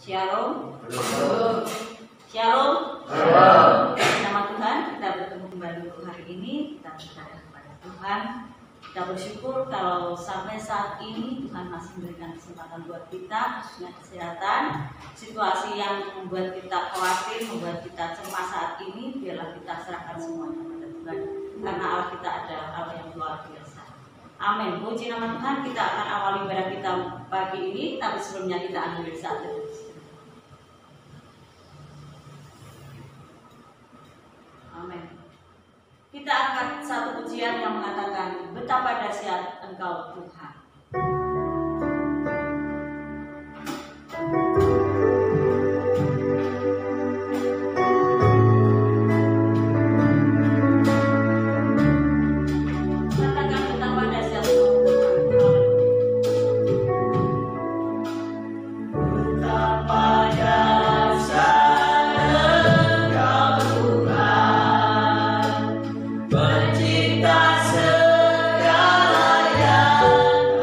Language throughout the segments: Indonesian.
Shalom. Shalom. Shalom. Shalom. Nama Tuhan, kita bertemu kembali untuk hari ini. Kita beribadah kepada Tuhan. Kita bersyukur kalau sampai saat ini Tuhan masih memberikan kesempatan buat kita, khususnya kesehatan. Situasi yang membuat kita khawatir, membuat kita cemas saat ini, biarlah kita serahkan semuanya kepada Tuhan. Karena Allah kita adalah Allah yang luar biasa. Amin. Puji nama Tuhan. Kita akan awali ibadah kita pagi ini, tapi sebelumnya kita ambil satu. Amin. Kita angkat satu pujian yang mengatakan betapa dahsyat Engkau Tuhan. Katakan betapa dahsyat Engkau Tuhan. Betapa dahsyat Engkau Tuhan, pencipta segala yang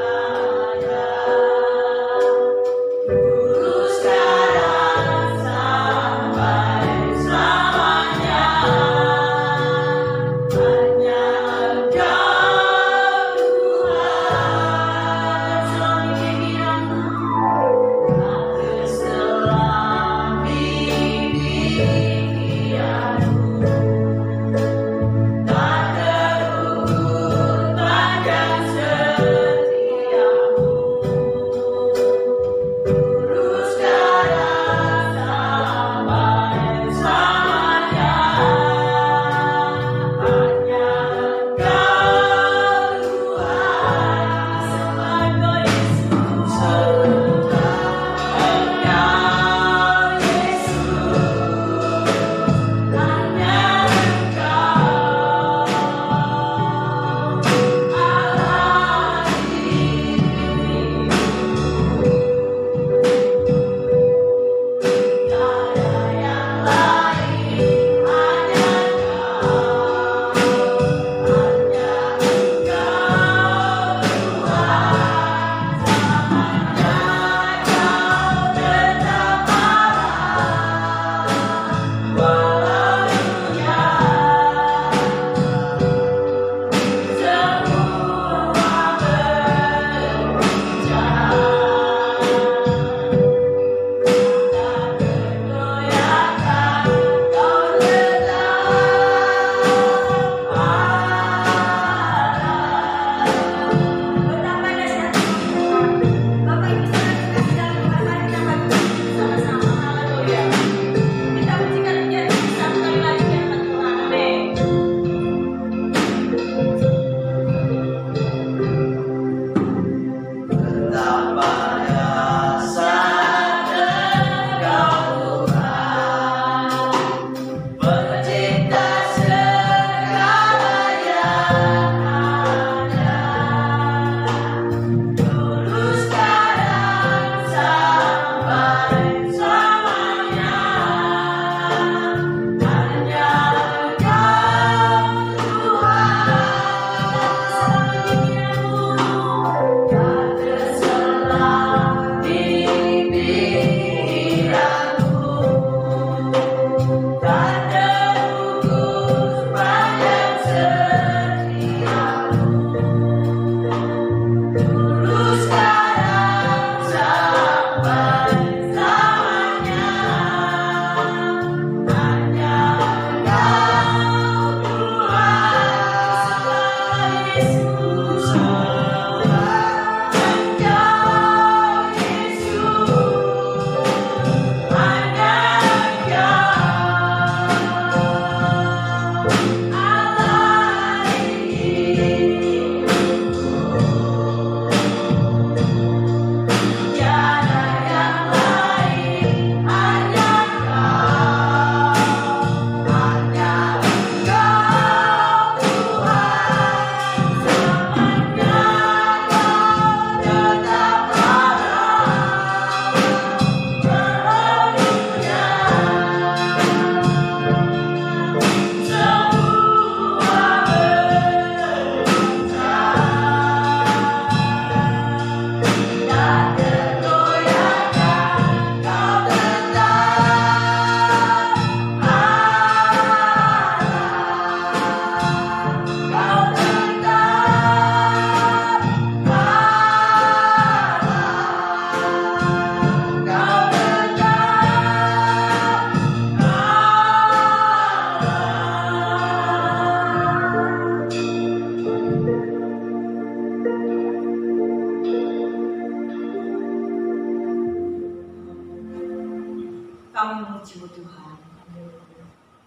Kami memuji-Mu Tuhan.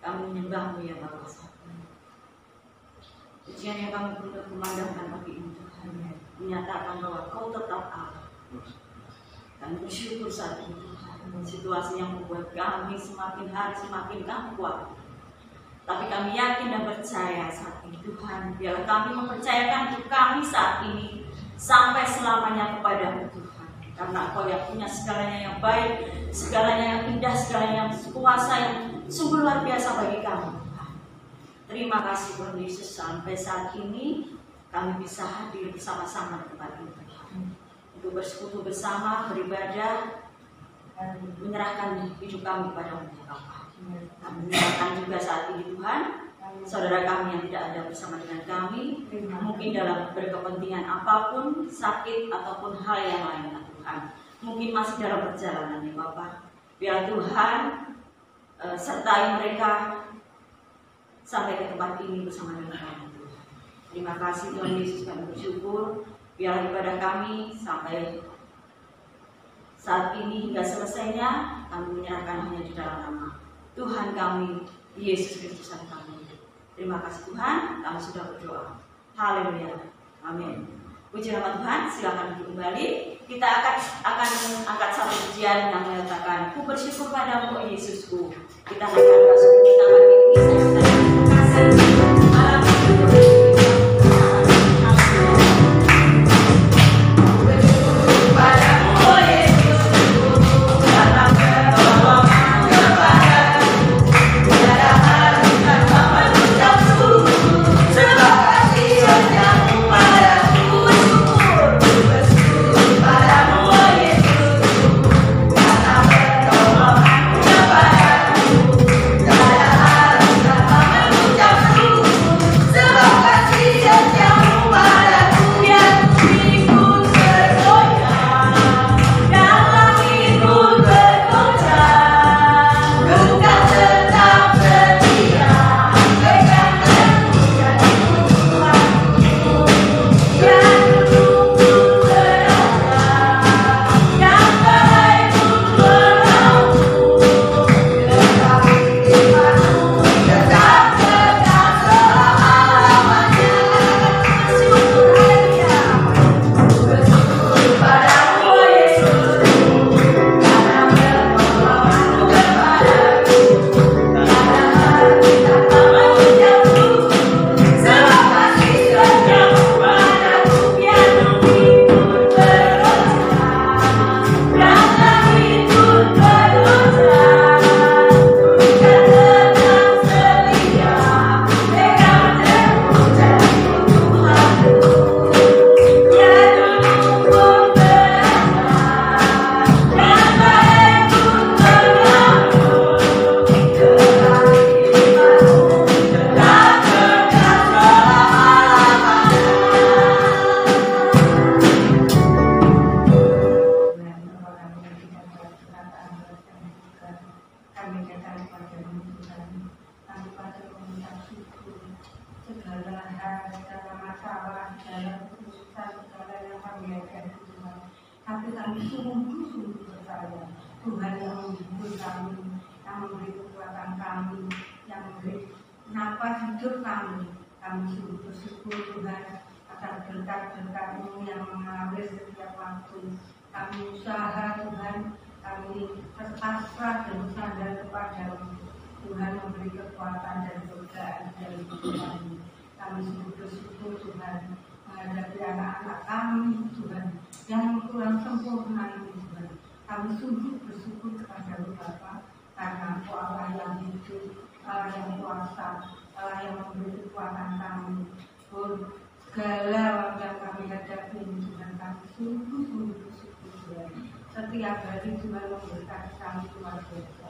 Kami menyembah-Mu ya Bapa. Pujian yang kami perlu kumandangkan pagi ini Tuhan, menyatakan bahwa Kau tetap Allah. Dan bersyukur saat ini Tuhan, situasi yang membuat kami semakin hari semakin kami kuat. Tapi kami yakin dan percaya saat ini Tuhan, biarlah kami mempercayakan hidup kami saat ini sampai selamanya kepada-Mu Tuhan. Karena Kau yang punya segalanya yang baik, segalanya yang indah, segalanya yang kuasa, yang sungguh luar biasa bagi kami. Terima kasih Tuhan Yesus, sampai saat ini kami bisa hadir bersama-sama di tempat ini Tuhan, untuk bersekutu bersama, beribadah, dan menyerahkan hidup kami kepada-Mu Bapa. Kami menyerahkan juga saat ini Tuhan saudara kami yang tidak ada bersama dengan kami, mungkin dalam berkepentingan apapun, sakit ataupun hal yang lain Tuhan, mungkin masih dalam perjalanan ya Bapak. Biar Tuhan sertai mereka sampai ke tempat ini bersama dengan kami Tuhan. Terima kasih Tuhan Yesus, kami bersyukur. Biar ibadah kami sampai saat ini hingga selesainya, kami menyerahkan hanya di dalam nama Tuhan kami Yesus Kristus kami. Terima kasih Tuhan, kami sudah berdoa. Haleluya, amin. Puji nama Tuhan, silakan duduk kembali. Kita akan angkat satu pujian yang menyatakan, Ku bersyukur padamu Yesusku. Kita akan masuk ke taman ini. Saya terima kasih. Setiap hari Tuhan memberkati kami luar biasa.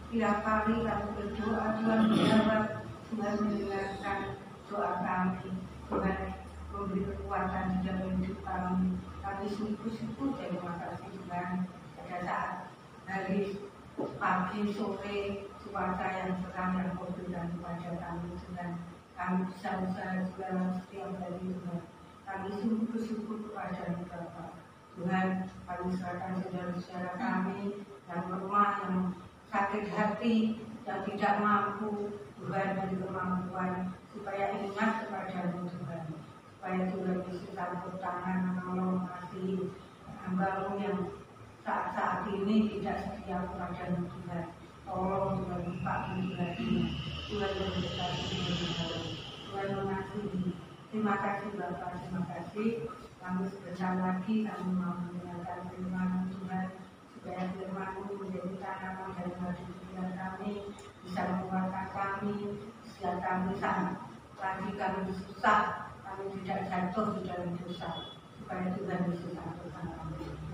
Tiap kali kami berdoa, Tuhan menjawab, Tuhan mendengarkan doa kami. Tuhan memberi kekuatan di dalam hidup kami. Kami sungguh-sungguh terima kasih Tuhan. Pada saat hari pagi, sore, cuaca yang cerah yang Kau berikan kepada kami Tuhan. Kami bisa usaha dalam setiap hari Tuhan. Kami sungguh-sungguh kepada Bapa. Tuhan, kami serahkan saudara-saudara kami yang lemah, yang sakit hati, yang tidak mampu, Tuhan beri kemampuan supaya ingat kepada-Mu Tuhan, supaya Tuhan Yesus campur tangan menolong kasih hamba-Mu yang saat ini tidak setia kepada-Mu Tuhan. Tolong Tuhan pagi hatinya, Tuhan memberkati Tuhan mengasihi. Terima kasih Bapak, terima kasih. Kami sebentar lagi kami mau mendengarkan firman Tuhan, supaya firman-Mu menjadi tanaman dari hati pikiran kami, bisa menguatkan kami setiap kami lagi kami susah, kami tidak jatuh di dalam dosa, supaya Tuhan Yesus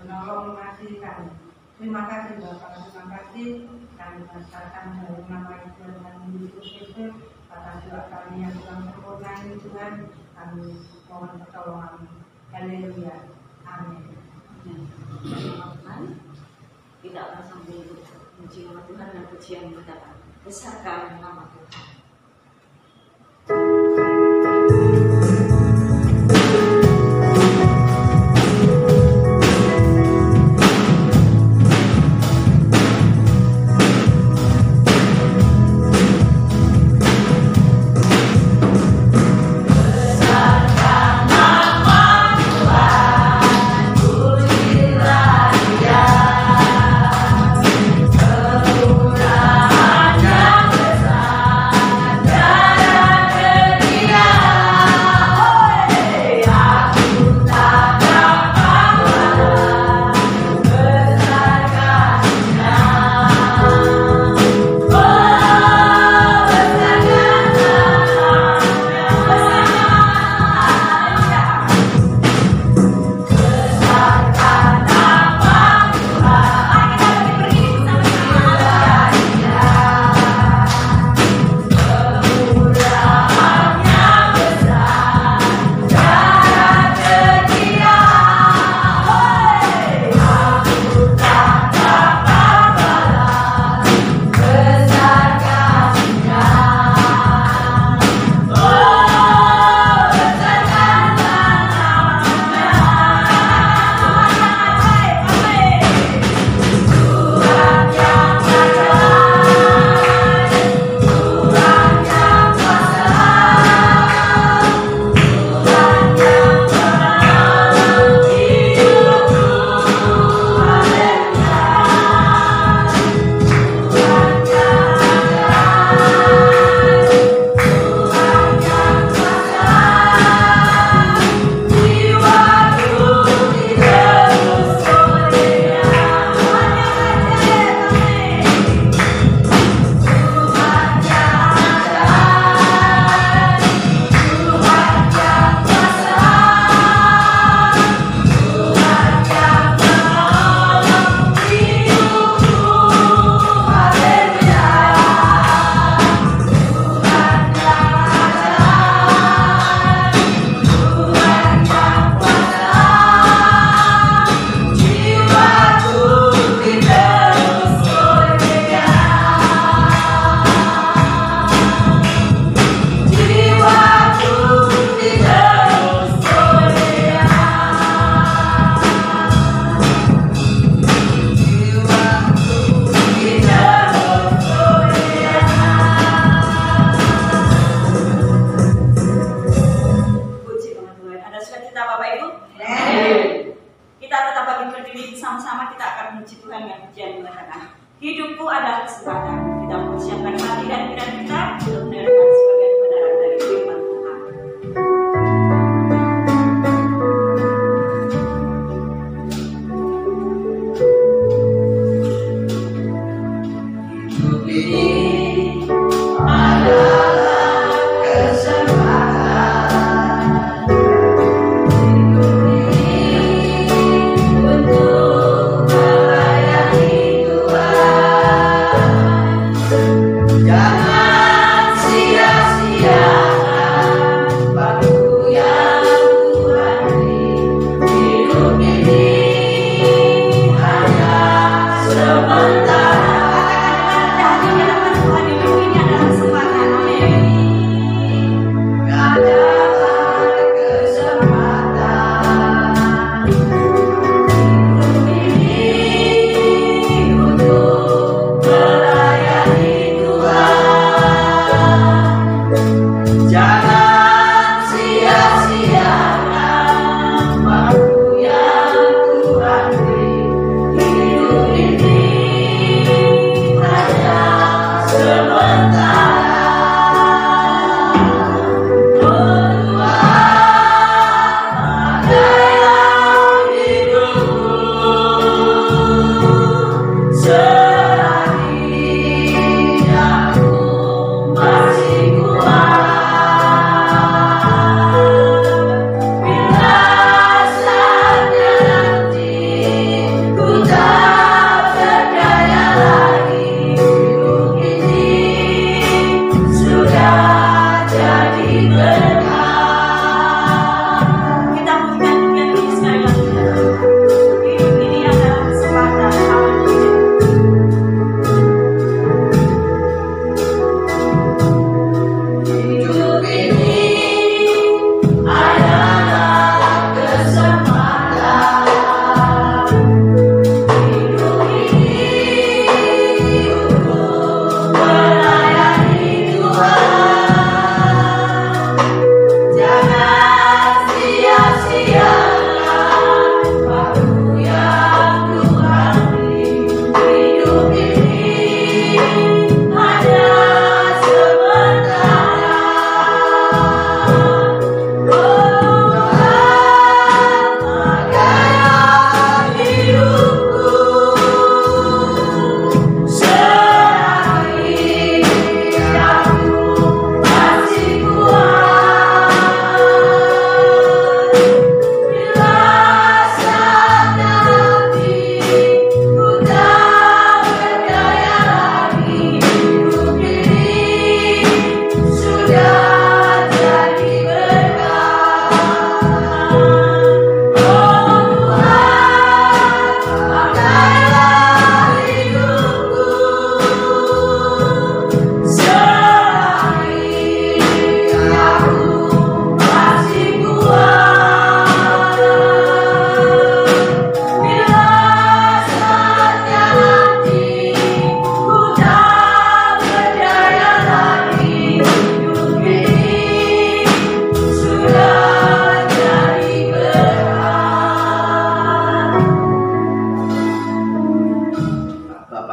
menolong mengasihi kami. Terima kasih Bapak, terima kasih. Kami pasrahkan dalam nama Tuhan kami Yesus Kristus atas doa kami yang telah sempurna ini Tuhan, kami mohon pertolongan. Haleluya, amin. Kita akan sambil memuji nama Tuhan dan pujian berkata, besarkan nama Tuhan. Hidupku adalah kesempatan. Kita mempersiapkan hati dan pikiran kita untuk mendengarkan sebagian kebenaran dari firman Tuhan. Hidup ini adalah kesempatan. Hidup ini untuk melayani Tuhan. Jangan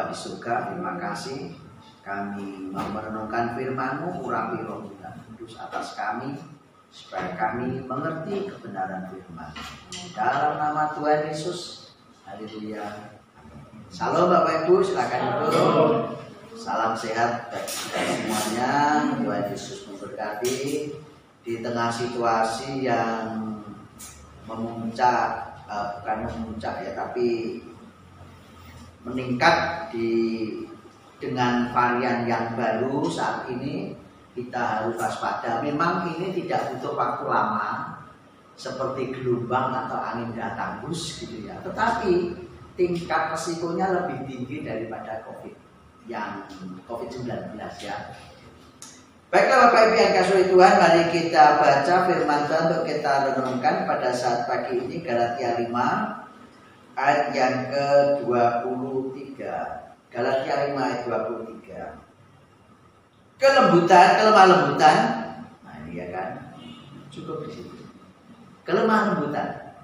Bapa di surga, terima kasih kami mau merenungkan firman-Mu, urapi Roh Kudus atas kami, supaya kami mengerti kebenaran firman. Dalam nama Tuhan Yesus, haleluya. Salam Bapak Ibu, silakan duduk. Salam sehat bagi kita semuanya. Tuhan Yesus memberkati di tengah situasi yang memuncak, bukan memuncak ya, tapi meningkat dengan varian yang baru saat ini. Kita harus waspada. Memang ini tidak butuh waktu lama seperti gelombang atau angin datang bus gitu ya, tetapi tingkat resikonya lebih tinggi daripada COVID-19 ya. Baiklah Bapak Ibu yang kasih Tuhan, mari kita baca firman Tuhan untuk kita renungkan pada saat pagi ini. Galatia 5 ayat yang ke-23. Galatia 5 ayat 23. Kelemah lembutan. Nah ini ya kan, cukup di situ. Kelemah lembutan.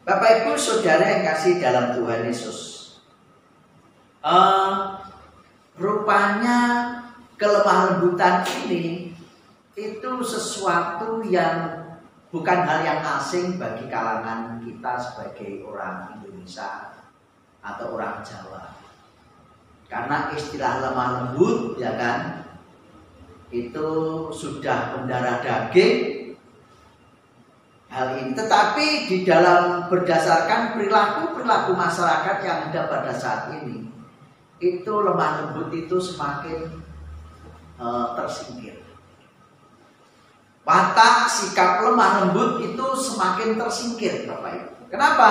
Bapak Ibu Saudara yang kasih dalam Tuhan Yesus, rupanya kelemah lembutan ini itu sesuatu yang bukan hal yang asing bagi kalangan kita sebagai orang Indonesia atau orang Jawa. Karena istilah lemah lembut ya kan, itu sudah mendarah daging hal ini. Tetapi di dalam berdasarkan perilaku masyarakat yang ada pada saat ini, itu lemah lembut itu semakin tersingkir. Watak sikap lemah lembut itu semakin tersingkir Bapak Ibu. Kenapa?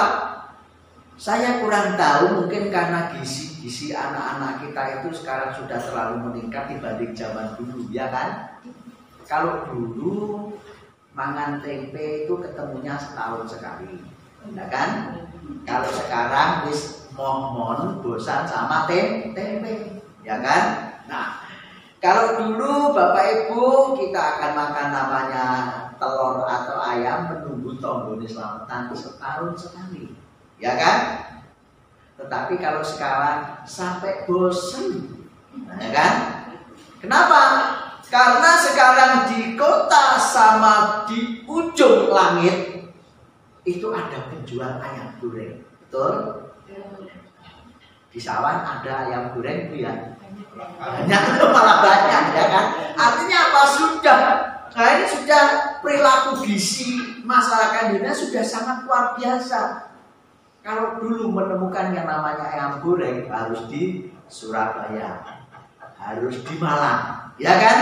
Saya kurang tahu, mungkin karena gizi anak-anak kita itu sekarang sudah terlalu meningkat dibanding zaman dulu ya kan. Kalau dulu mangan tempe itu ketemunya setahun sekali ya kan. Kalau sekarang wis mohon bosan sama tempe ya kan. Nah, kalau dulu Bapak Ibu kita akan makan namanya telur atau ayam menunggu tonggone selamatan setahun sekali ya kan. Tetapi kalau sekarang sampai bosan ya kan. Kenapa? Karena sekarang di kota sama di ujung langit itu ada penjual ayam goreng, betul? Di Sawan ada ayam goreng Bu ya? Banyak, malah banyak ya kan? Artinya apa? Nah ini sudah perilaku gizi masyarakat Indonesia sudah sangat luar biasa. Kalau dulu menemukan yang namanya ayam goreng harus di Surabaya, harus di Malang, ya kan?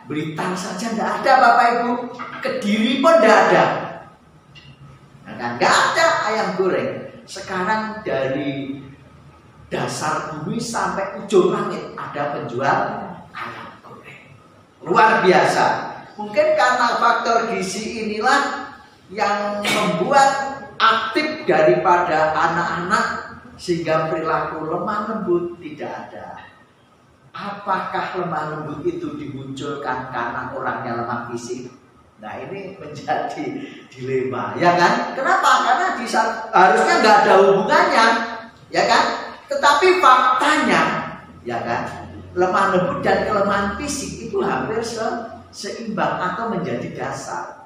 Blitar saja tidak ada Bapak Ibu, Kediri pun tidak ada, ya kan? Nggak ada ayam goreng. Sekarang dari dasar bumi sampai ujung langit ada penjual ayam goreng, luar biasa. Mungkin karena faktor gizi inilah yang membuat aktif daripada anak-anak sehingga perilaku lemah lembut tidak ada. Apakah lemah lembut itu dimunculkan karena orangnya lemah fisik? Nah ini menjadi dilema ya kan. Kenapa? Karena harusnya nggak ada hubungannya ya kan. Tetapi faktanya ya kan, lemah lembut dan kelemahan fisik itu hampir seimbang atau menjadi dasar.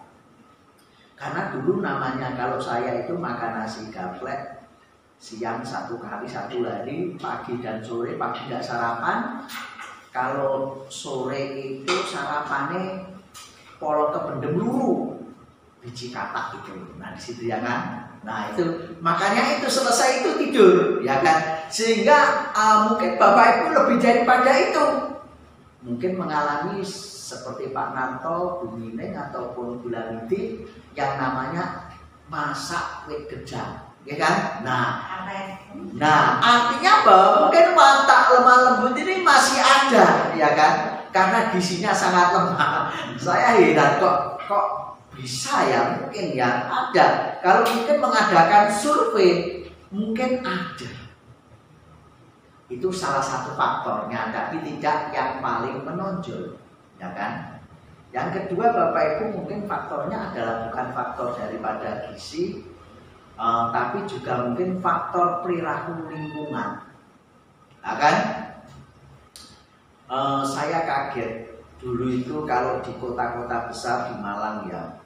Karena dulu namanya kalau saya itu makan nasi gaplek siang satu kali satu hari, pagi dan sore. Pagi tidak sarapan, kalau sore itu sarapannya polo kependem luru biji katak itu. Nah di situ ya kan. Nah itu makanya itu selesai itu tidur ya kan. Sehingga mungkin Bapak Ibu lebih daripada itu mungkin mengalami seperti Pak Narto, Bu Mineng ataupun Bu Lamiti yang namanya masak wit gedang, ya kan? Nah artinya bahwa mungkin watak lemah lembut ini masih ada, ya kan? Karena gizinya sangat lemah. Saya heran kok bisa ya, mungkin ya ada. Kalau mungkin mengadakan survei mungkin ada. Itu salah satu faktornya, tapi tidak yang paling menonjol, ya kan? Yang kedua Bapak Ibu mungkin faktornya adalah bukan faktor daripada gizi, tapi juga mungkin faktor perilaku lingkungan. Nah kan, saya kaget dulu itu kalau di kota-kota besar di Malang ya,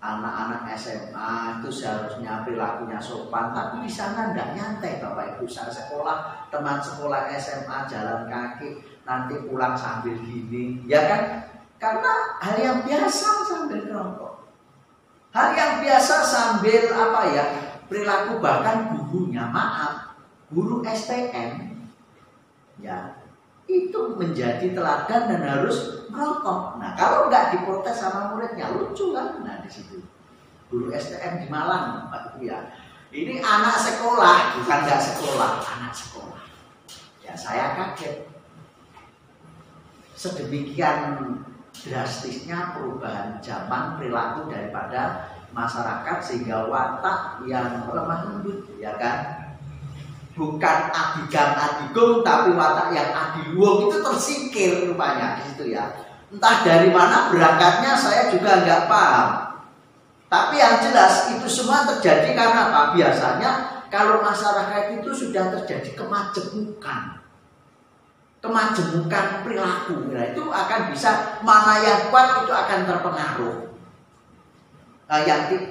anak-anak SMA itu seharusnya perilakunya sopan, tapi di sana enggak nyantai Bapak Ibu. Saya sekolah, teman sekolah SMA jalan kaki, nanti pulang sambil gini, ya kan? Karena hal yang biasa sambil ngerokok, hal yang biasa sambil apa ya, perilaku. Bahkan gurunya, maaf, guru STM ya itu menjadi teladan dan harus merokok. Nah kalau nggak diprotes sama muridnya lucu kan? Nah di situ guru STM di Malang Pak Ibu ya. Ini anak sekolah, bukan nggak sekolah, anak sekolah. Ya saya kaget. Sedemikian drastisnya perubahan zaman perilaku daripada masyarakat sehingga watak yang lemah lembut, ya kan? Bukan adigang adigong, tapi watak yang adiluwung itu tersingkir rupanya di situ ya. Entah dari mana berangkatnya saya juga nggak paham. Tapi yang jelas itu semua terjadi karena apa? Biasanya kalau masyarakat itu sudah terjadi kemajemukan perilaku, nah, itu akan bisa, mana yang kuat itu akan terpengaruh.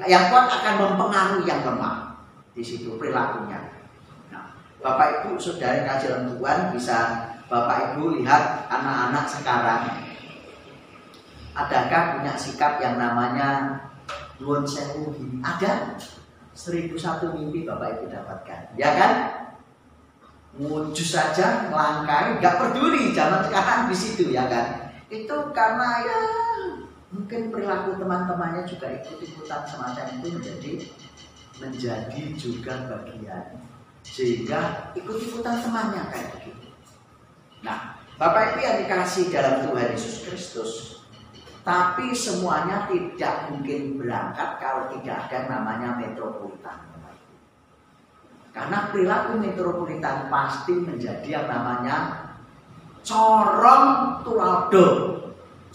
Yang kuat akan mempengaruhi yang lemah di situ perilakunya. Bapak Ibu saudara yang kasih dalam Tuhan, bisa Bapak Ibu lihat anak-anak sekarang, adakah punya sikap yang namanya nuwun sewu? Ada 1001 mimpi Bapak Ibu dapatkan, ya kan? Mujus saja, melangkai, nggak peduli zaman sekarang di situ, ya kan? Itu karena ya mungkin perilaku teman-temannya juga ikut-ikutan semacam itu menjadi juga bagian, sehingga ikut-ikutan temannya kayak begitu. Nah, Bapak Ibu yang dikasih dalam Tuhan Yesus Kristus, tapi semuanya tidak mungkin berangkat kalau tidak ada namanya metropolitan. Karena perilaku metropolitan pasti menjadi yang namanya corong tulaldo,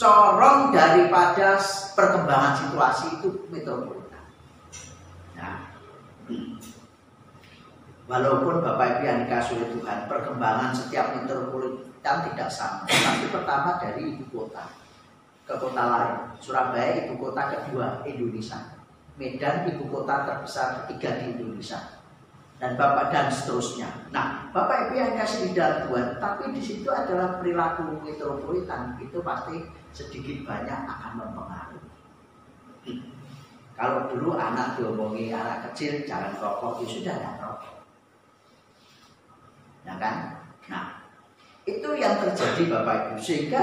corong daripada perkembangan situasi itu metropolitan. Nah, walaupun Bapak Ibu yang dikasih oleh Tuhan, perkembangan setiap metropolitan tidak sama. Tapi pertama dari ibu kota ke kota lain. Surabaya ibu kota kedua Indonesia, Medan ibu kota terbesar ketiga di Indonesia, dan seterusnya. Nah, Bapak Ibu yang dikasih di dalam Tuhan, tapi di situ adalah perilaku metropolitan itu pasti sedikit banyak akan mempengaruhi. Kalau dulu anak diomongi anak kecil jangan rokok, ya sudah tidak rokok. Ya kan? Nah, itu yang terjadi Bapak Ibu, sehingga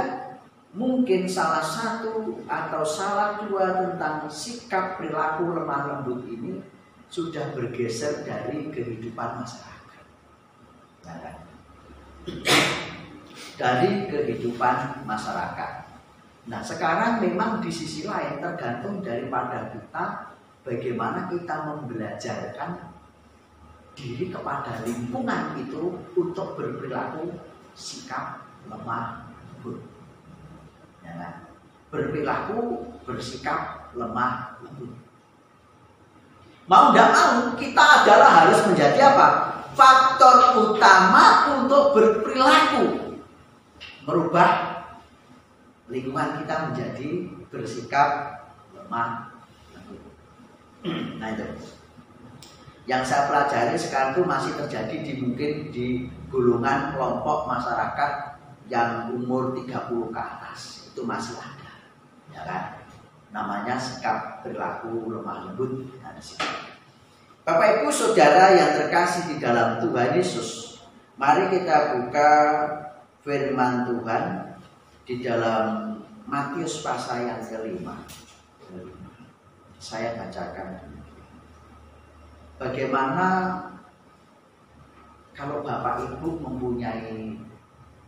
mungkin salah satu atau salah dua tentang sikap perilaku lemah lembut ini sudah bergeser dari kehidupan masyarakat. Ya kan? Dari kehidupan masyarakat. Nah, sekarang memang di sisi lain tergantung daripada kita bagaimana kita membelajarkan diri kepada lingkungan itu untuk berperilaku sikap lemah lembut, ya kan? Berperilaku bersikap lemah lembut. Mau tidak mau kita adalah harus menjadi apa? Faktor utama untuk berperilaku, merubah lingkungan kita menjadi bersikap lemah lembut. Nah itu yang saya pelajari sekarang itu masih terjadi mungkin di golongan kelompok masyarakat yang umur 30 ke atas, itu masih ada, ya kan? Namanya sikap perilaku lemah lembut. Bapak Ibu saudara yang terkasih di dalam Tuhan Yesus, mari kita buka firman Tuhan di dalam Matius pasal yang ke-5. Saya bacakan. Bagaimana kalau Bapak Ibu mempunyai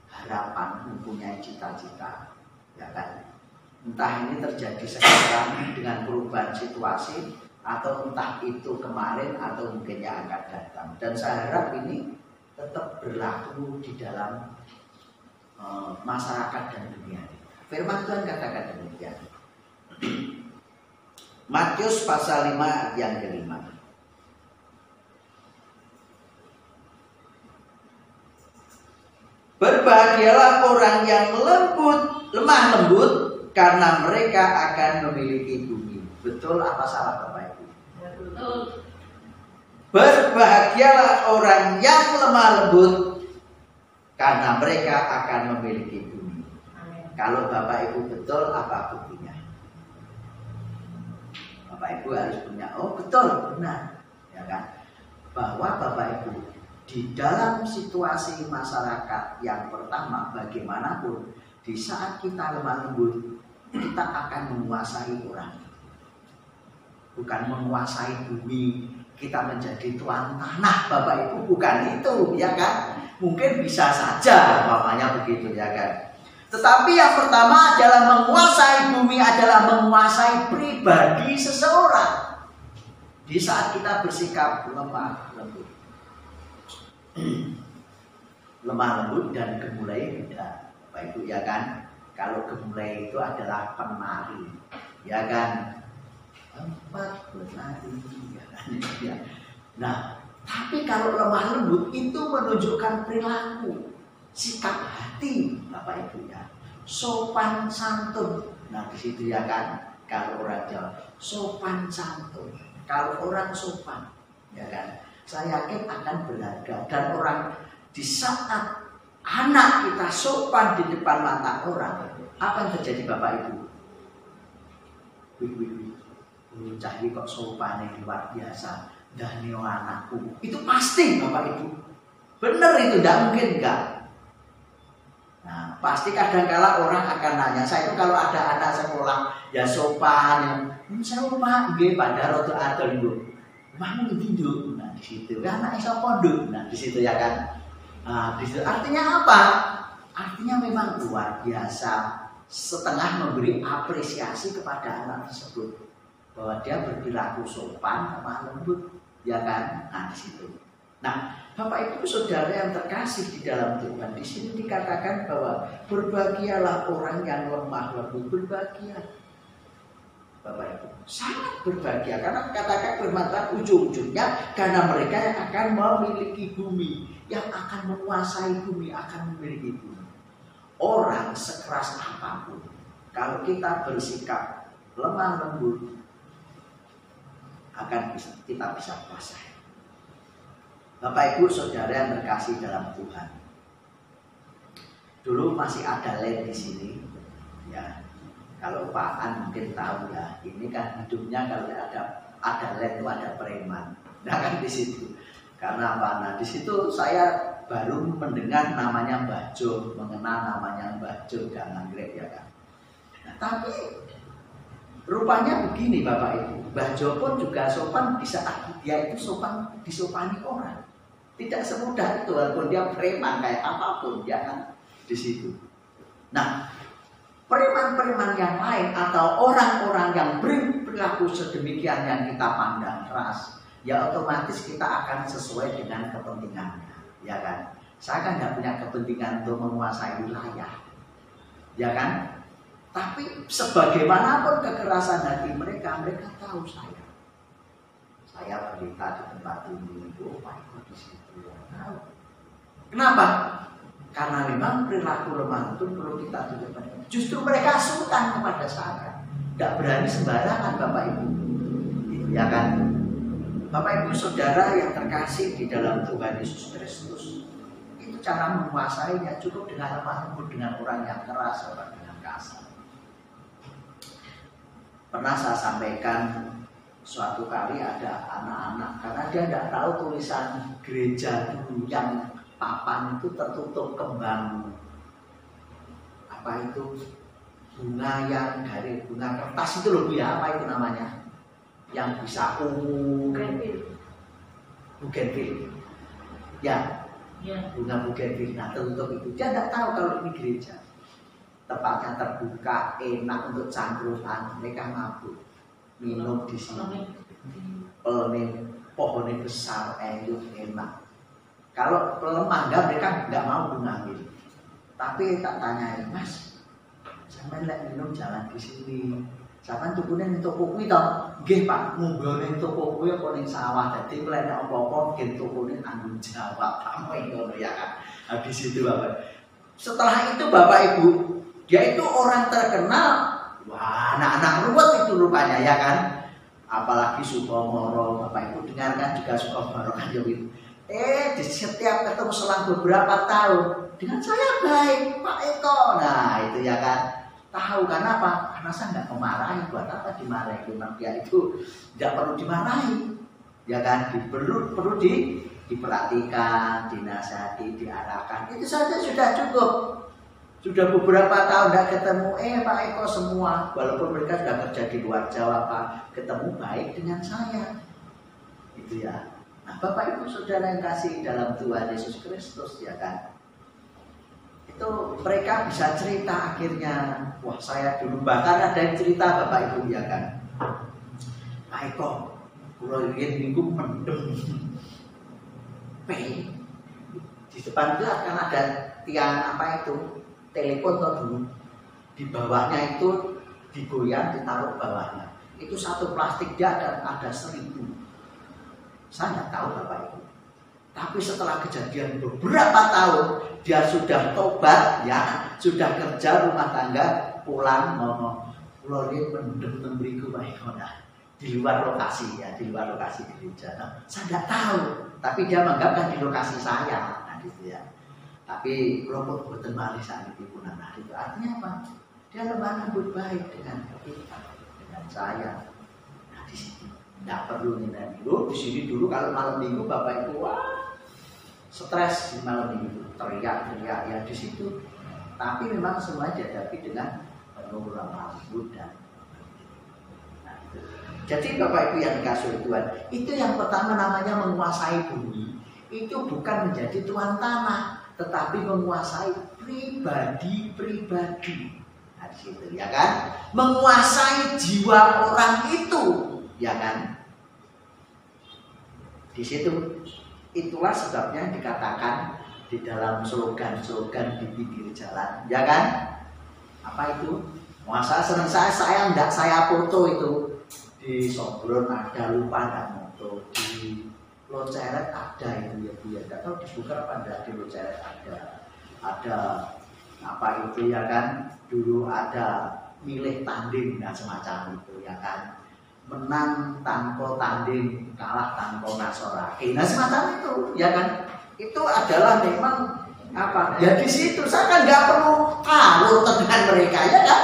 harapan, mempunyai cita-cita, ya kan? Entah ini terjadi sekarang dengan perubahan situasi, atau entah itu kemarin atau mungkin yang akan datang. Dan saya harap ini tetap berlaku di dalam masyarakat dan dunia. Firman Tuhan katakan demikian. Matius pasal 5 yang ke-5. Berbahagialah orang yang lemah lembut, karena mereka akan memiliki bumi. Betul apa salah Bapak Ibu? Betul. Berbahagialah orang yang lemah lembut, karena mereka akan memiliki bumi. Kalau Bapak Ibu betul, apa buktinya? Bapak Ibu harus punya, oh betul, benar, ya kan? Bahwa Bapak Ibu di dalam situasi masyarakat yang pertama, bagaimanapun, di saat kita lemah lembut, kita akan menguasai orang, bukan menguasai bumi. Kita menjadi tuan tanah, Bapak Ibu, bukan itu, ya kan? Mungkin bisa saja, namanya begitu, ya kan? Tetapi yang pertama adalah menguasai bumi, adalah menguasai pribadi seseorang. Di saat kita bersikap lemah lembut, lemah lembut dan gemulai beda, Bapak Ibu, ya kan? Kalau gemulai itu adalah penari, ya kan? 4 penari, ya kan? Ya. Nah, tapi kalau lemah lembut itu menunjukkan perilaku, sikap hati, Bapak Ibu, ya. Sopan santun. Nah, di situ, ya kan? Kalau orang Jawa, sopan santun. Kalau orang sopan, ya kan? Saya yakin akan berharga. Dan orang di saat anak kita sopan di depan mata orang, apa yang terjadi Bapak Ibu? Cah ini kok sopannya luar biasa, dan neo anakku. Itu pasti Bapak Ibu. Benar itu, tidak mungkin enggak. Nah, pasti kadang-kala orang akan nanya, saya itu kalau ada anak sekolah ya sopan, saya lupa, nggih pada rodo adol Bu. Mau nduk. Nah, di situ kan anak iso pondok. Nah, di situ, ya kan. Nah, di situ artinya apa? Artinya memang luar biasa, setengah memberi apresiasi kepada anak tersebut, bahwa dia berperilaku sopan, lemah lembut, ya kan? Nah, di situ. Nah, Bapak Ibu Saudara yang terkasih di dalam Tuhan, di sini dikatakan bahwa berbahagialah orang yang lemah lembut, berbahagia. Bapak Ibu sangat berbahagia, karena katakan bermata ujung-ujungnya, karena mereka yang akan memiliki bumi, yang akan menguasai bumi, akan memiliki bumi. Orang sekeras apapun, kalau kita bersikap lemah lembut, kita bisa kuasai. Bapak Ibu Saudara yang terkasih dalam Tuhan, dulu masih ada lem di sini, ya. Kalau Pak An mungkin tahu, ya, ini kan hidupnya kalau ada lem itu ada preman, nah kan di situ. Karena apa? Nah, di situ saya baru mendengar namanya Mbah Jo, mengenal namanya Mbah Jo dan Anggrek, ya kan. Nah, tapi rupanya begini Bapak Ibu, Mbah Jo pun juga sopan di saat dia itu sopan disopani orang. Tidak semudah itu, walaupun dia preman kayak apapun, ya kan, di situ. Nah, preman-preman yang lain atau orang-orang yang berperilaku sedemikian yang kita pandang keras, ya otomatis kita akan sesuai dengan kepentingannya, ya kan. Saya kan tidak punya kepentingan untuk menguasai wilayah, ya kan. Tapi sebagaimanapun kekerasan hati mereka, mereka tahu saya berita di tempat ini, Pak Ibu di situ. Kenapa? Karena memang perilaku lemah itu perlu kita tunjukkan. Justru mereka sungkan kepada saya, tidak berani sembarangan, Bapak Ibu, ya kan? Bapak Ibu Saudara yang terkasih di dalam Tuhan Yesus Kristus, itu cara menguasainya cukup dengan lemah lembut, dengan orang yang keras, orang dengan kasar. Pernah saya sampaikan, suatu kali ada anak-anak, karena dia tidak tahu tulisan gereja dulu yang papan itu tertutup kembang, apa itu, bunga yang dari bunga kertas itu loh Bu, ya, apa itu namanya, yang bisa ungu, bugenvil, ya, bunga bugenvil. Nah, tertutup itu, dia tidak tahu kalau ini gereja, tempatnya terbuka, enak untuk cangkruhan, mereka mabuk, minum di sini, pohonnya besar, enak. Kalau lemangga mereka nggak mau mengambil. Tapi tak tanyain, Mas, sampean lek minum jalan di sini. Sampean tukune ning toko kuwi to? Nggih, Pak, munggah ning toko kuwi apa ning sawah. Dadi mlene apa-apa nggih tokone tanggung jawab. Kamu ngono, ya kan. Nah, di situ Bapak. Setelah itu Bapak Ibu, dia itu orang terkenal. Wah, anak-anak ruwet itu rupanya ya kan. Apalagi Sukomoro, Bapak Ibu dengarkan juga Sukomoro kan gitu. Di setiap ketemu selang beberapa tahun dengan saya baik Pak Eko. Nah itu ya kan. Tahu karena apa? Karena saya nggak memarahi. Buat apa dimarahi? Memang dia itu tidak perlu dimarahi. Ya kan, perlu diperhatikan, dinasihati, diarahkan. Itu saja sudah cukup. Sudah beberapa tahun tidak ketemu, Pak Eko semua. Walaupun mereka sudah kerja di luar Jawa, Pak, ketemu baik dengan saya. Itu ya. Nah, Bapak Ibu Saudara yang kasih dalam Tuhan Yesus Kristus, ya kan. Itu mereka bisa cerita akhirnya. Wah, saya dulu bahkan ada yang cerita Bapak Ibu, ya kan. Pak Eko, kalau lihat minggu mendem. Di depan itu akan ada tiang apa itu? Telepon atau dulu di bawahnya itu digoyang, ditaruh bawahnya. Itu satu plastik dia ada 1000. Saya nggak tahu Bapak Ibu. Tapi setelah kejadian beberapa tahun dia sudah tobat, ya sudah kerja rumah tangga, pulang ngomong, "Lolin mendem memberiku Pak Eko." Di luar lokasi ya, di luar lokasi di gereja. Nah, saya nggak tahu, tapi dia menganggapkan di lokasi saya, nah gitu ya. Tapi kelompok boten malih saat itu pun nah itu artinya apa? Dia lemah lembut baik dengan kita, dengan saya. Nah di sini nggak perlu nilai dulu. Di sini dulu kalau malam minggu Bapak Ibu wah stres di malam minggu, teriak-teriak ya di situ. Tapi memang semua dihadapi dengan penuh lemah lembut dan nah, itu. Jadi Bapak Ibu yang dikasihi Tuhan, itu yang pertama namanya menguasai bumi. Itu bukan menjadi tuan tanah, tetapi menguasai pribadi-pribadi. Nah, di situ ya kan, menguasai jiwa orang itu, ya kan. Di situ itulah sebabnya dikatakan di dalam slogan-slogan di pinggir jalan, ya kan? Apa itu? Masa senang saya enggak saya foto itu di Sombron ada lupa enggak foto di Loceret ada itu ya Bu ya, nggak tahu dibuka apa enggak di Loceret ada apa itu ya kan, dulu ada milih tanding dan semacam itu ya kan, menang tanpa tanding kalah tanpa nasorake, nah semacam itu ya kan, itu adalah memang apa ya di situ saya kan nggak perlu alur dengan mereka ya kan,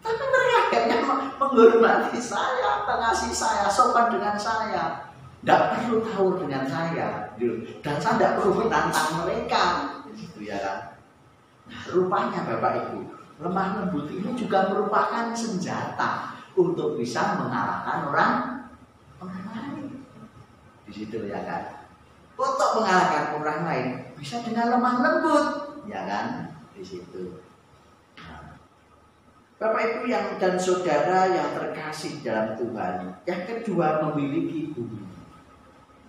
tapi mereka akhirnya menghormati saya, mengasihi saya, sopan dengan saya. Tidak perlu tahu dengan saya, dan saya tidak perlu menantang mereka, gitu ya kan. Nah, rupanya Bapak Ibu, lemah lembut ini juga merupakan senjata untuk bisa mengalahkan orang lain. Di situ ya kan. Untuk mengalahkan orang lain bisa dengan lemah lembut, ya kan. Di situ. Nah, Bapak Ibu yang dan saudara yang terkasih dalam Tuhan, yang kedua memiliki bumi.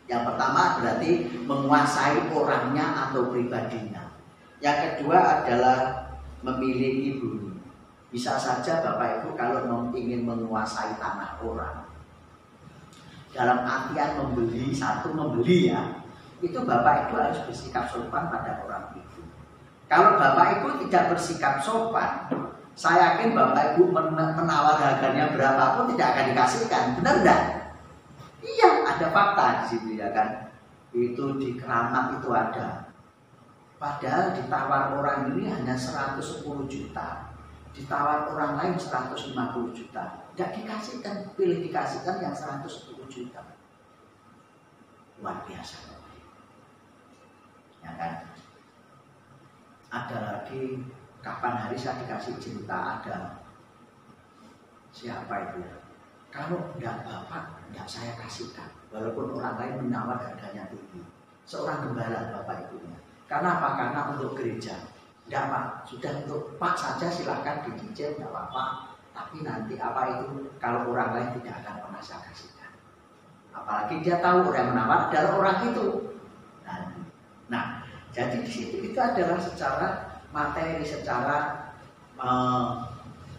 Yang pertama berarti menguasai orangnya atau pribadinya. Yang kedua adalah memiliki bumi. Bisa saja Bapak Ibu kalau ingin menguasai tanah orang, dalam artian membeli ya, itu Bapak Ibu harus bersikap sopan pada orang itu. Kalau Bapak Ibu tidak bersikap sopan, saya yakin Bapak Ibu menawar harganya berapapun tidak akan dikasihkan, benar enggak? Iya, ada fakta di situ ya kan. Itu di Keramat itu ada. Padahal ditawar orang ini hanya 110 juta. Ditawar orang lain 150 juta. Tidak dikasihkan, pilih dikasihkan yang 110 juta. Luar biasa. Ya kan? Ada lagi kapan hari saya dikasih cinta ada. Siapa itu ya? Kalau tidak Bapak, tidak saya kasihkan. Walaupun orang lain menawar harganya tinggi. Seorang gembala Bapak Ibunya. Karena apa? Karena untuk gereja. Tidak Pak, sudah untuk Pak saja silahkan dicicil, tidak apa-apa. Tapi nanti apa itu, kalau orang lain tidak akan pernah saya kasihkan. Apalagi dia tahu orang yang menawar adalah orang itu. Nah, jadi di situ itu adalah secara materi, secara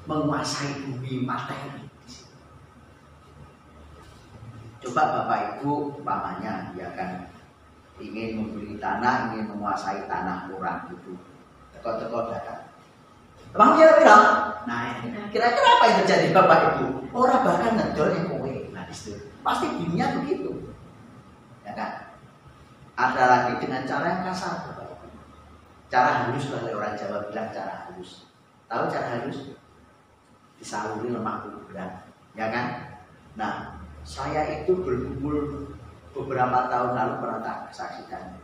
menguasai bumi materi. Coba Bapak Ibu umpamanya ya kan ingin membeli tanah, ingin menguasai tanah orang itu, teko-teko datang. Emang dia bilang, nah kira-kira apa yang terjadi Bapak Ibu? Orang bahkan ngedol yang kowe. Nah itu pasti bunyinya begitu, ya kan? Ada lagi dengan cara yang kasar, Bapak Ibu. Cara halus kalau orang Jawa bilang cara halus. Tahu cara halus? Disaluri lemak kuburan, ya kan? Nah, saya itu berkumpul beberapa tahun lalu pernah tak saksikan.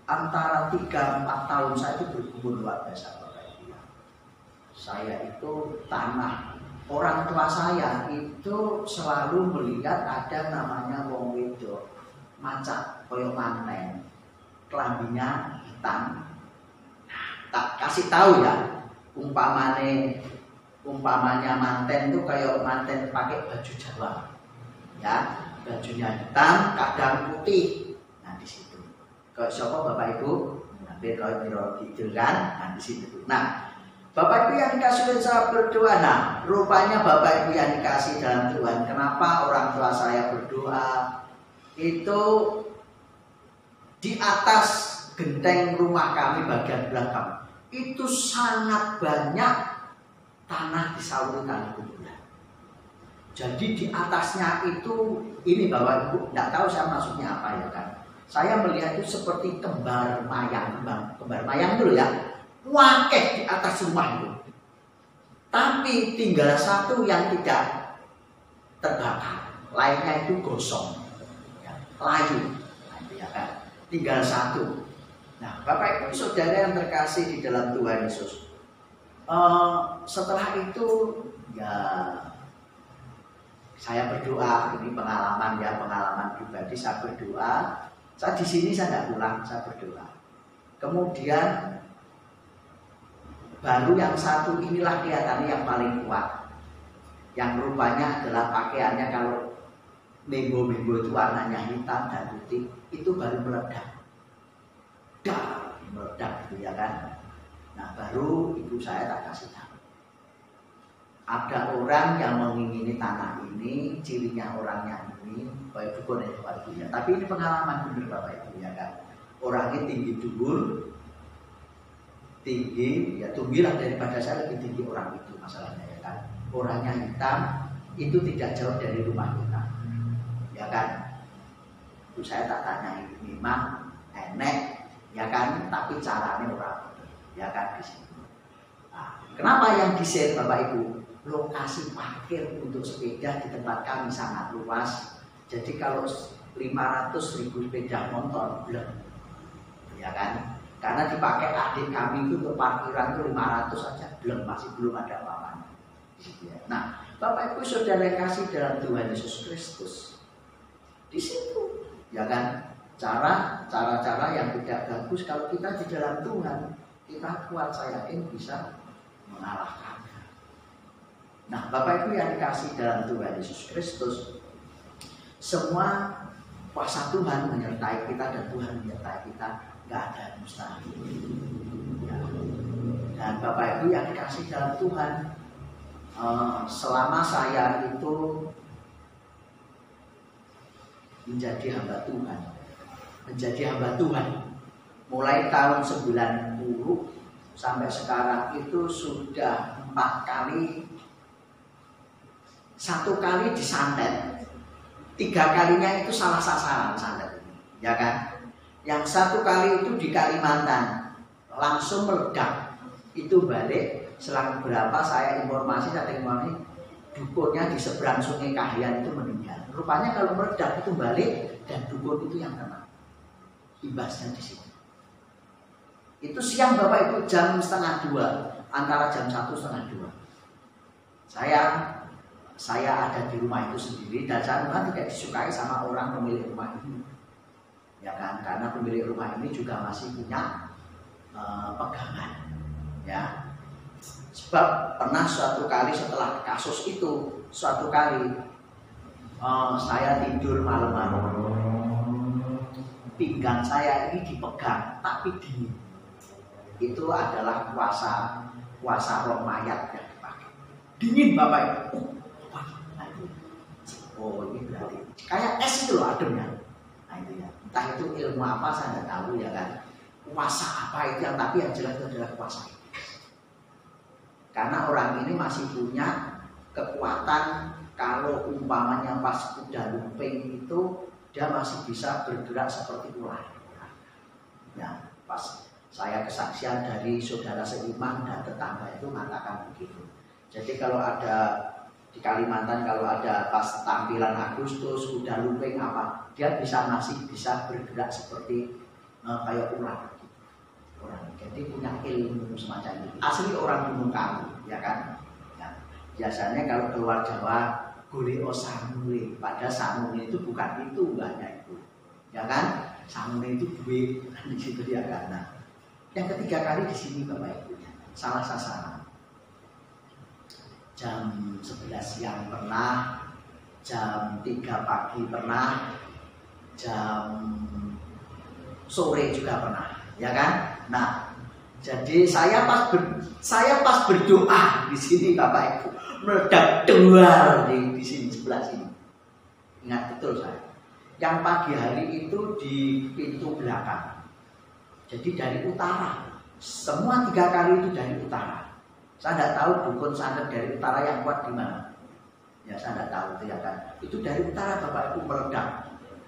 Antara 3-4 tahun saya itu berkumpul luar biasa, Bapak Ibu. Saya itu tanah orang tua saya itu selalu melihat ada namanya wong wedok macak koyo manten, kelambinya hitam. Tak kasih tahu ya, umpamanya manten itu kayak manten pakai baju Jawa, ya bajunya hitam, kadang putih. Nah di situ, kalau siapa Bapak Ibu, hampir kalau mirror gitu kan, nah di situ. Nah Bapak Ibu yang dikasih saya berdoa, nah rupanya Bapak Ibu yang dikasih dalam Tuhan, kenapa orang tua saya berdoa itu di atas genteng rumah kami bagian belakang itu sangat banyak tanah disaluri tanah kuburan. Jadi di atasnya itu ini Bapak Ibu, tidak tahu saya maksudnya apa ya kan. Saya melihat itu seperti kembar mayang dulu ya, wakeh di atas rumah itu. Tapi tinggal satu yang tidak terbakar, lainnya itu gosong, ya, layu, ya kan. Tinggal satu. Nah, Bapak Ibu Saudara yang terkasih di dalam Tuhan Yesus. Setelah itu ya saya berdoa, ini pengalaman ya, pengalaman pribadi saya berdoa. Saya di sini saya tidak pulang, saya berdoa. Kemudian baru yang satu inilah kelihatannya yang paling kuat. Yang rupanya adalah pakaiannya kalau minggu-minggu itu warnanya hitam dan putih, itu baru meledak. Meledak gitu ya kan. Nah baru ibu saya tak kasih tahu. Ada orang yang mengingini tanah ini, cirinya orangnya ini, Bapak Ibu boleh Bapak Ibu ya. Tapi ini pengalaman benar Bapak Ibu ya kan. Orangnya tinggi dhuwur, tinggi ya tinggilah daripada saya, lebih tinggi orang itu masalahnya ya kan. Orangnya hitam, itu tidak jauh dari rumah kita, ya kan. Ibu saya tak tanya memang enek, ya kan. Tapi caranya orang, ya kan di sini. Nah, kenapa yang di-share Bapak Ibu? Lokasi parkir untuk sepeda di tempat kami sangat luas. Jadi kalau 500.000 sepeda motor belum, ya kan? Karena dipakai adik kami itu untuk parkiran itu 500 saja belum, masih belum ada apa-apanya. Nah, Bapak Ibu Saudara kasih dalam Tuhan Yesus Kristus, di situ, ya kan? Cara-cara yang tidak bagus kalau kita di dalam Tuhan, kita kuat, saya yakin bisa mengalahkan. Nah, Bapak Ibu yang dikasih dalam Tuhan Yesus Kristus, semua kuasa Tuhan menyertai kita dan Tuhan menyertai kita, nggak ada yang mustahil. Ya. Dan Bapak Ibu yang dikasih dalam Tuhan, selama saya itu menjadi hamba Tuhan, mulai tahun 90 sampai sekarang itu sudah 4 kali. 1 kali disantet, 3 kalinya itu salah sasaran santet, ya kan? Yang 1 kali itu di Kalimantan langsung meledak, itu balik selang berapa saya informasi dukunnya di seberang Sungai Kahian itu meninggal. Rupanya kalau meledak itu balik dan dukun itu yang kena imbasnya di situ. Itu siang Bapak Ibu jam 1:30, antara jam 1 setengah 2. Saya ada di rumah itu sendiri dan saya tidak disukai sama orang pemilik rumah ini, ya kan? Karena pemilik rumah ini juga masih punya pegangan, ya. Sebab pernah suatu kali setelah kasus itu, saya tidur malam-malam, pinggang saya ini dipegang tapi dingin. Itu adalah kuasa roh mayat yang dipakai. Dingin Bapak Ibu. Oh ini berarti kayak es itu loh ademnya. Nah itu ya. Entah itu ilmu apa saya tidak tahu ya kan. kuasa apa itu yang, tapi yang jelas itu adalah kuasa iblis. Karena orang ini masih punya kekuatan. Kalau umpamanya pas kuda lumping itu dia masih bisa bergerak seperti ular. Ya, pas saya kesaksian dari saudara seiman dan tetangga itu mengatakan begitu. Jadi kalau ada di Kalimantan, kalau ada pas tampilan Agustus kuda lumping apa, dia masih bisa bergerak seperti kayak ular. Jadi punya ilmu semacam itu. Asli orang Gunung Kawi, ya kan? Ya. Biasanya kalau keluar Jawa golek samune, padahal samune itu bukan itu, banyak itu, ya kan? Samune itu duit di situ dia kan. Nah, yang ketiga kali di sini Bapak Ibu, salah sasaran. Jam 11 siang pernah, jam 3 pagi pernah, jam sore juga pernah, ya kan? Nah, jadi saya pas berdoa di sini Bapak Ibu, meledak duar di sini sebelah sini. Ingat betul saya. Yang pagi hari itu di pintu belakang. Jadi dari utara. Semua 3 kali itu dari utara. Saya tidak tahu dukun santet dari utara yang kuat di mana. Ya saya tidak tahu itu ya kan. Itu dari utara Bapak Ibu meledak.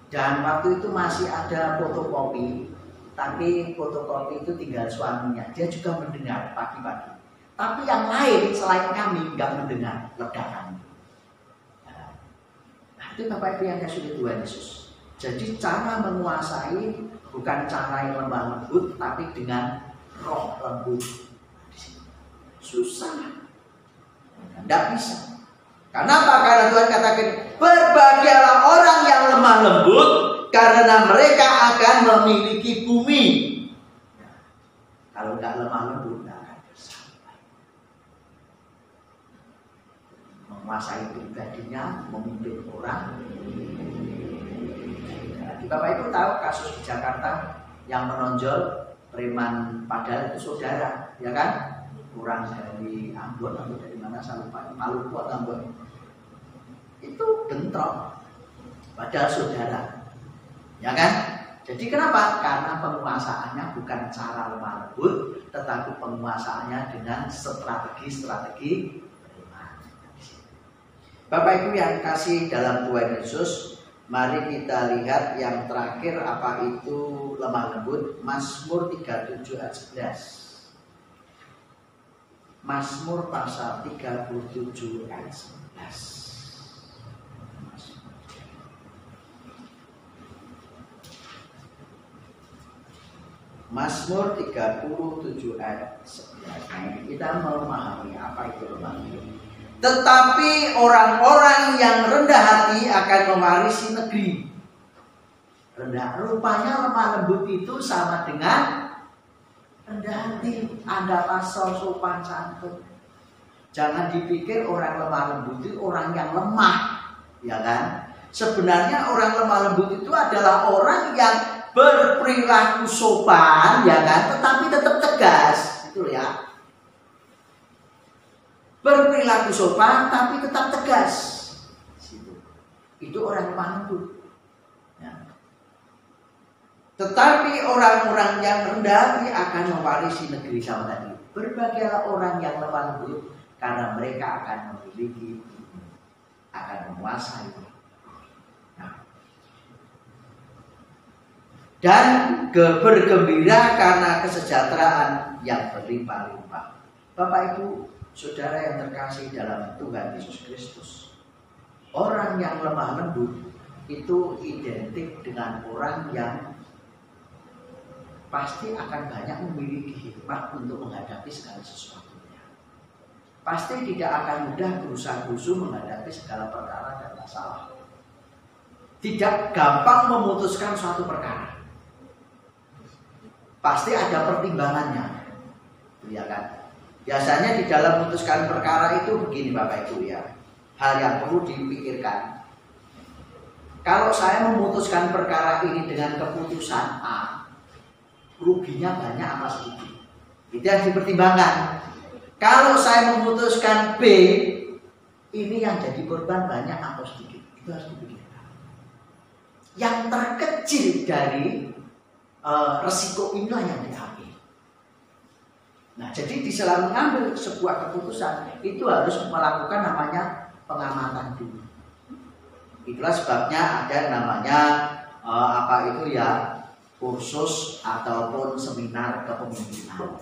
Dan waktu itu masih ada fotokopi. Tapi fotokopi itu tinggal suaminya. Dia juga mendengar pagi-pagi. Tapi yang lain selain kami nggak mendengar ledakan. Nah, itu Bapak Ibu yang kasih Tuhan Yesus. Jadi cara menguasai bukan cara yang lemah lembut, tapi dengan roh lembut. Susah, tidak bisa. Kenapa? Karena Tuhan katakan berbahagialah orang yang lemah lembut, karena mereka akan memiliki bumi. Kalau nggak lemah lembut, nggak akan bisa menguasai pribadinya, memimpin orang. Bapak Ibu tahu kasus di Jakarta yang menonjol preman, padahal itu saudara, ya kan? Kurang dari Ambon atau dari mana saya lupa, Maluku atau Ambon. Itu bentrok, padahal saudara, ya kan? Jadi kenapa? Karena penguasaannya bukan cara lemah lembut, tetapi penguasaannya dengan strategi preman. Bapak Ibu yang kasih dalam Tuhan Yesus, mari kita lihat yang terakhir apa itu lemah lembut. Mazmur 37 ayat 11. Mazmur pasal 37 ayat 11. Mazmur 37 ayat 11. Nah, kita memahami apa itu lemah lembut. Tetapi orang-orang yang rendah hati akan mewarisi negeri. Rupanya lemah lembut itu sama dengan rendah hati. Ada pasal sopan santun. Jangan dipikir orang lemah lembut itu orang yang lemah, ya kan? Sebenarnya orang lemah lembut itu adalah orang yang berperilaku sopan, ya kan? Tetapi tetap tegas, gitu ya. Berperilaku sopan tapi tetap tegas. Itu orang lemah lembut. Ya. Tetapi orang-orang yang rendah hati akan mewarisi negeri sama tadi. Berbahagialah orang yang lemah lembut, karena mereka akan memiliki, akan menguasai. Nah. Dan bergembira karena kesejahteraan yang berlimpah-limpah. Bapak Ibu, saudara yang terkasih dalam Tuhan Yesus Kristus, orang yang lemah lembut itu identik dengan orang yang pasti akan banyak memiliki hikmat untuk menghadapi segala sesuatunya. Pasti tidak akan mudah gerusa-gerusu menghadapi segala perkara dan masalah. Tidak gampang memutuskan suatu perkara. Pasti ada pertimbangannya, ya kan? Biasanya di dalam memutuskan perkara itu begini Bapak Ibu ya. Hal yang perlu dipikirkan. Kalau saya memutuskan perkara ini dengan keputusan A, ruginya banyak apa sedikit. Itu yang dipertimbangkan. Kalau saya memutuskan B, ini yang jadi korban banyak apa sedikit. Itu harus dipikirkan. Yang terkecil dari resiko inilah yang diambil. Nah, jadi di sela mengambil sebuah keputusan itu harus melakukan namanya pengamatan dulu. Itulah sebabnya ada namanya kursus ataupun seminar kepemimpinan.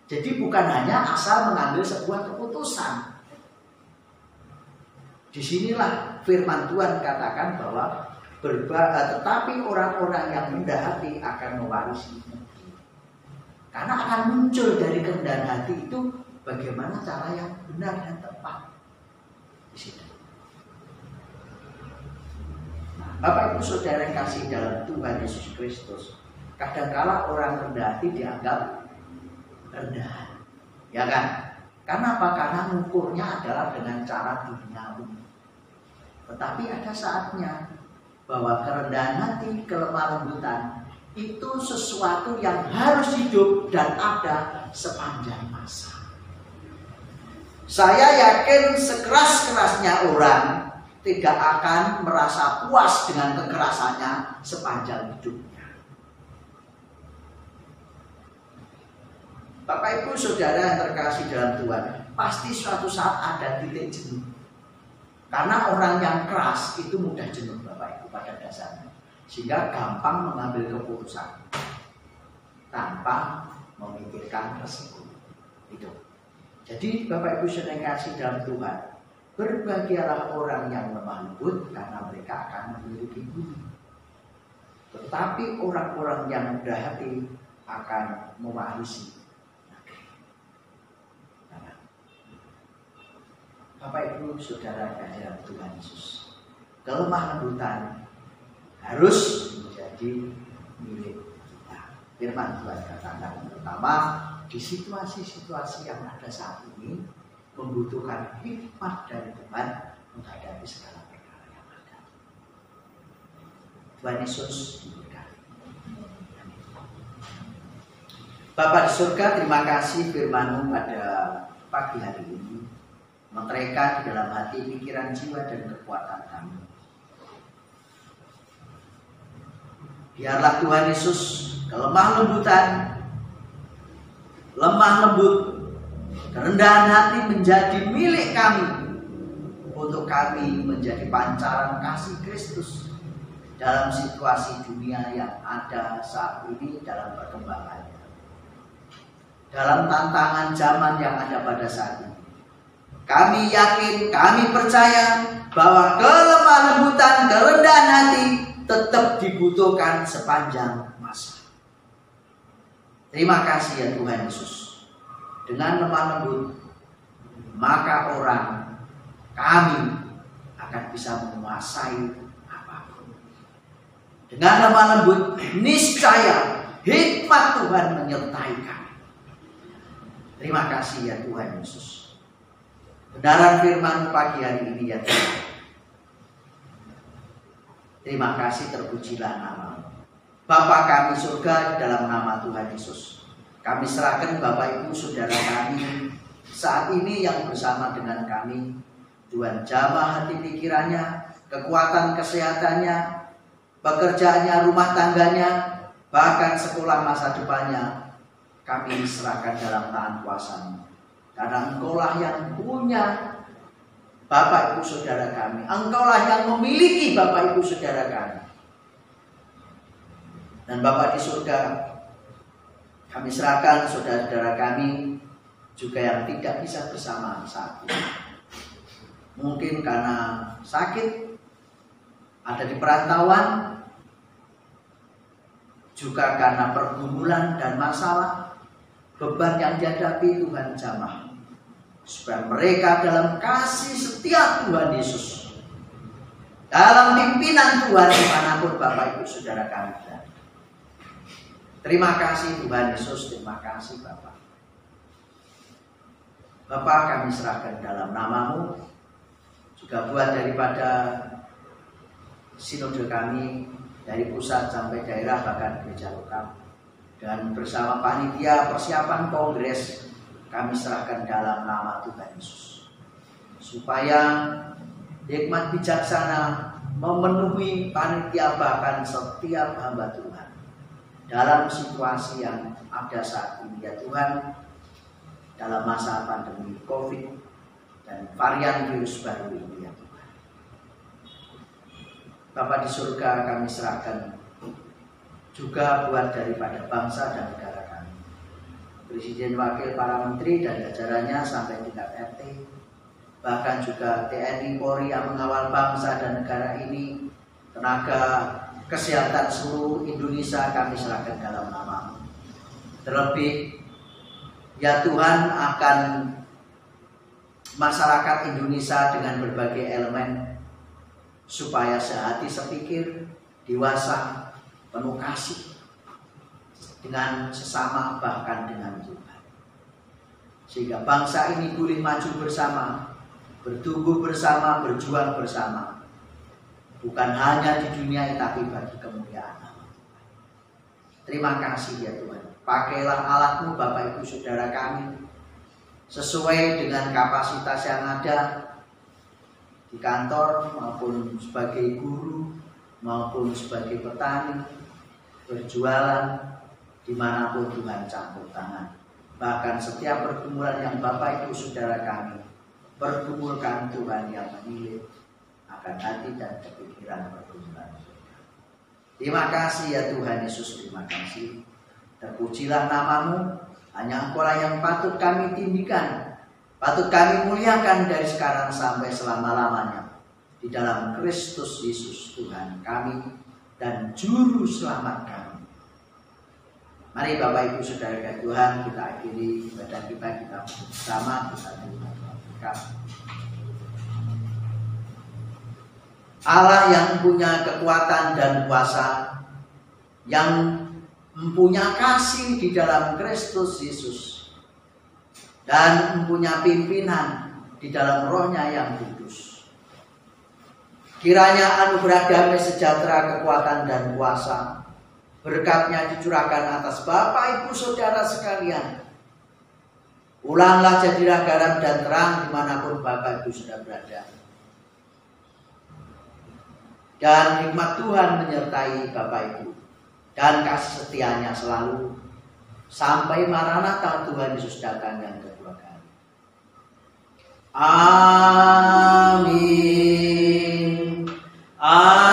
Jadi bukan hanya asal mengambil sebuah keputusan. Disinilah firman Tuhan katakan bahwa tetapi orang-orang yang rendah hati akan mewarisi negeri. Karena akan muncul dari kerendahan hati itu bagaimana cara yang benar dan tepat. Di situ. Nah, Bapak Ibu Saudara yang kasih dalam Tuhan Yesus Kristus, kadangkala orang rendah hati dianggap rendah, ya kan? Karena apa? Karena mengukurnya adalah dengan cara duniawi. Tetapi ada saatnya bahwa kerendahan hati, kelemah lembutan itu sesuatu yang harus hidup dan ada sepanjang masa. Saya yakin sekeras-kerasnya orang tidak akan merasa puas dengan kekerasannya sepanjang hidupnya. Bapak Ibu Saudara yang terkasih dalam Tuhan, pasti suatu saat ada titik jenuh. Karena orang yang keras itu mudah jenuh Bapak Ibu pada dasarnya. Sehingga gampang mengambil keputusan tanpa memikirkan resiko. Itu. Jadi Bapak Ibu Saudara yang kasih dalam Tuhan, berbahagialah orang yang lemah lembut karena mereka akan memiliki bumi. Tetapi orang-orang yang rendah hati akan mewarisi negeri. Bapak Ibu Saudara kasihan Tuhan Yesus, kelemah lembutan harus menjadi milik kita. Firman Tuhan katakan terutama di situasi-situasi yang ada saat ini membutuhkan hikmat dari Tuhan menghadapi segala perkara yang ada. Tuhan Yesus diberkati. Bapa di surga, terima kasih firman-Mu pada pagi hari ini menereka di dalam hati, pikiran, jiwa, dan kekuatan kami. Biarlah Tuhan Yesus kelemah lembutan, lemah lembut, kerendahan hati menjadi milik kami, untuk kami menjadi pancaran kasih Kristus dalam situasi dunia yang ada saat ini dalam perkembangannya, dalam tantangan zaman yang ada pada saat ini. Kami yakin, kami percaya bahwa kelemah lembutan, kerendahan hati tetap dibutuhkan sepanjang masa. Terima kasih ya Tuhan Yesus. Dengan lemah lembut, maka kami akan bisa menguasai apapun. Dengan lemah lembut, niscaya hikmat Tuhan menyertai kami. Terima kasih ya Tuhan Yesus. Kebenaran firman pagi hari ini ya Tuhan. Terima kasih, terpujilah nama-Mu. Bapa kami surga, dalam nama Tuhan Yesus, kami serahkan Bapak Ibu Saudara kami saat ini yang bersama dengan kami. Tuhan jamah hati pikirannya, kekuatan kesehatannya, pekerjaannya, rumah tangganya, bahkan sekolah masa depannya. Kami serahkan dalam tangan kuasa-Mu. Karena Engkaulah yang punya Bapak Ibu Saudara kami. Engkaulah yang memiliki Bapak Ibu Saudara kami. Dan Bapak di surga, kami serahkan saudara-saudara kami juga yang tidak bisa bersama saat ini. Mungkin karena sakit, ada di perantauan, juga karena pergumulan dan masalah, beban yang dihadapi Tuhan jamah. Supaya mereka dalam kasih setia Tuhan Yesus, dalam pimpinan Tuhan dimanapun Bapak Ibu Saudara kami berada. Terima kasih Tuhan Yesus, terima kasih Bapak. Bapak kami serahkan dalam nama-Mu, juga buat daripada sinode kami dari pusat sampai daerah bahkan gereja lokal, dan bersama panitia persiapan kongres kami serahkan dalam nama Tuhan Yesus, supaya hikmat bijaksana memenuhi panitia bahkan setiap hamba Tuhan, dalam situasi yang ada saat ini ya Tuhan, dalam masa pandemi COVID dan varian virus baru ini ya Tuhan. Bapa di surga, kami serahkan juga buat daripada bangsa dan negara kami, Presiden, Wakil, para Menteri dan jajarannya sampai tingkat RT, bahkan juga TNI, Polri yang mengawal bangsa dan negara ini, tenaga kesehatan seluruh Indonesia kami serahkan dalam nama-Mu. Terlebih ya Tuhan akan masyarakat Indonesia dengan berbagai elemen, supaya sehati sepikir, dewasa, penuh kasih dengan sesama bahkan dengan Tuhan, sehingga bangsa ini boleh maju bersama, bertumbuh bersama, berjuang bersama, bukan hanya di dunia tapi bagi kemuliaan nama Tuhan. Terima kasih ya Tuhan. Pakailah alat-Mu Bapak Ibu Saudara kami sesuai dengan kapasitas yang ada di kantor maupun sebagai guru maupun sebagai petani, berjualan dimanapun Tuhan campur tangan. Bahkan setiap pergumulan yang Bapak Ibu Saudara kami pergumulkan, Tuhan yang menilai akan hati dan kepikiran pergumulan. Terima kasih ya Tuhan Yesus, terima kasih. Terpujilah nama-Mu, hanya Engkau-lah yang patut kami tinggikan, patut kami muliakan dari sekarang sampai selama-lamanya. Di dalam Kristus Yesus Tuhan kami dan Juru Selamat kami. Mari Bapak Ibu Saudara Tuhan, kita akhiri ibadah kita bersama, kita terima kasih. Allah yang punya kekuatan dan kuasa, yang mempunyai kasih di dalam Kristus Yesus, dan mempunyai pimpinan di dalam Roh-Nya yang kudus. Kiranya anugerah damai sejahtera, kekuatan dan kuasa, berkat-Nya dicurahkan atas Bapak Ibu Saudara sekalian. Ulanglah, jadilah garam dan terang dimanapun Bapak Ibu Saudara berada. Dan hikmat Tuhan menyertai Bapak Ibu, dan kasih setianya selalu sampai Maranatha Tuhan Yesus datang yang kedua kali. Amin. Amin.